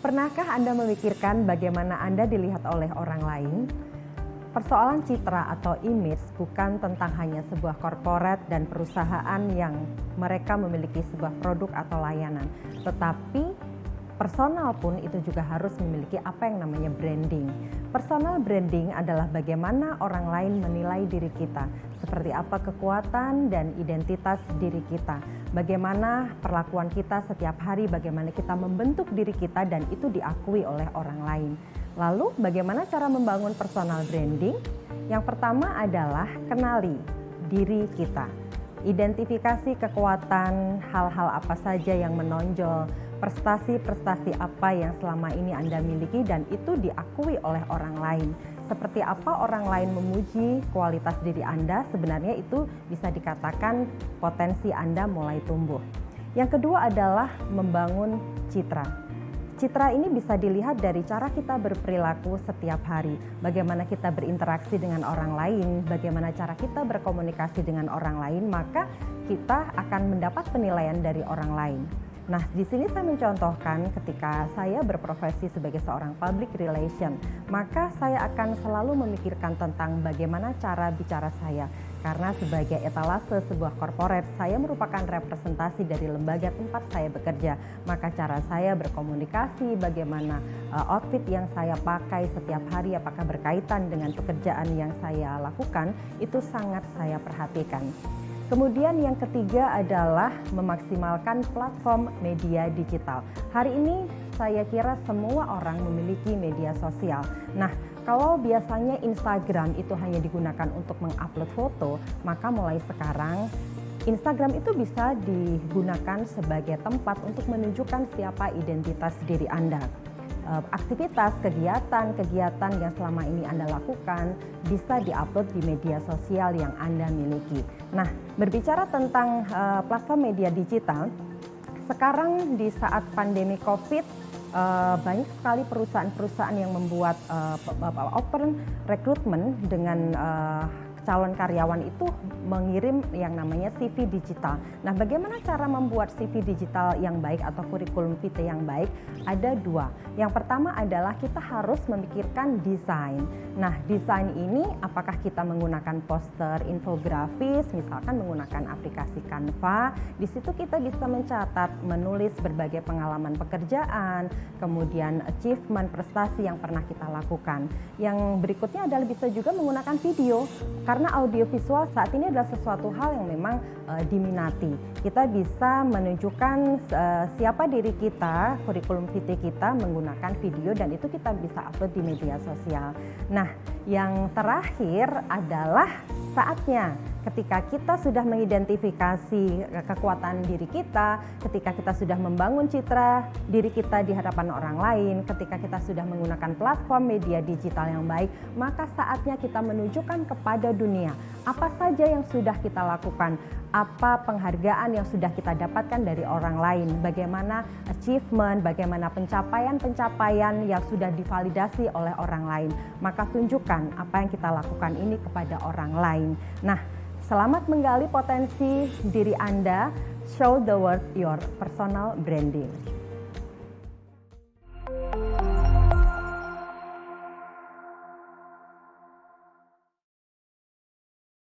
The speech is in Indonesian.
Pernahkah Anda memikirkan bagaimana Anda dilihat oleh orang lain? Persoalan citra atau image bukan tentang hanya sebuah korporat dan perusahaan yang mereka memiliki sebuah produk atau layanan, tetapi personal pun itu juga harus memiliki apa yang namanya branding. Personal branding adalah bagaimana orang lain menilai diri kita, seperti apa kekuatan dan identitas diri kita, bagaimana perlakuan kita setiap hari, bagaimana kita membentuk diri kita dan itu diakui oleh orang lain. Lalu bagaimana cara membangun personal branding? Yang pertama adalah kenali diri kita. Identifikasi kekuatan, hal-hal apa saja yang menonjol, prestasi-prestasi apa yang selama ini Anda miliki dan itu diakui oleh orang lain. Seperti apa orang lain memuji kualitas diri Anda, sebenarnya itu bisa dikatakan potensi Anda mulai tumbuh. Yang kedua adalah membangun citra. Citra ini bisa dilihat dari cara kita berperilaku setiap hari, bagaimana kita berinteraksi dengan orang lain, bagaimana cara kita berkomunikasi dengan orang lain, maka kita akan mendapat penilaian dari orang lain. Nah, di sini saya mencontohkan ketika saya berprofesi sebagai seorang public relation, maka saya akan selalu memikirkan tentang bagaimana cara bicara saya. Karena sebagai etalase sebuah korporat, saya merupakan representasi dari lembaga tempat saya bekerja. Maka cara saya berkomunikasi, bagaimana outfit yang saya pakai setiap hari, apakah berkaitan dengan pekerjaan yang saya lakukan, itu sangat saya perhatikan. Kemudian yang ketiga adalah memaksimalkan platform media digital. Hari ini saya kira semua orang memiliki media sosial. Nah, kalau biasanya Instagram itu hanya digunakan untuk mengupload foto, maka mulai sekarang Instagram itu bisa digunakan sebagai tempat untuk menunjukkan siapa identitas diri Anda. Aktivitas, kegiatan yang selama ini Anda lakukan bisa diupload di media sosial yang Anda miliki. Nah, berbicara tentang platform media digital, sekarang di saat pandemi COVID, banyak sekali perusahaan-perusahaan yang membuat open recruitment dengan calon karyawan itu mengirim yang namanya CV digital. Nah, bagaimana cara membuat CV digital yang baik atau kurikulum vitae yang baik? Ada dua. Yang pertama adalah kita harus memikirkan desain. Nah, desain ini apakah kita menggunakan poster, infografis, misalkan menggunakan aplikasi Canva. Di situ kita bisa mencatat, menulis berbagai pengalaman pekerjaan, kemudian achievement, prestasi yang pernah kita lakukan. Yang berikutnya adalah bisa juga menggunakan video. Karena audiovisual saat ini adalah sesuatu hal yang memang diminati. Kita bisa menunjukkan siapa diri kita, kurikulum vitae kita menggunakan video dan itu kita bisa upload di media sosial. Nah, yang terakhir adalah saatnya ketika kita sudah mengidentifikasi kekuatan diri kita, ketika kita sudah membangun citra diri kita di hadapan orang lain, ketika kita sudah menggunakan platform media digital yang baik, maka saatnya kita menunjukkan kepada dunia apa saja yang sudah kita lakukan, apa penghargaan yang sudah kita dapatkan dari orang lain, bagaimana achievement, bagaimana pencapaian-pencapaian yang sudah divalidasi oleh orang lain. Maka tunjukkan apa yang kita lakukan ini kepada orang lain. Nah, selamat menggali potensi diri Anda, show the world your personal branding.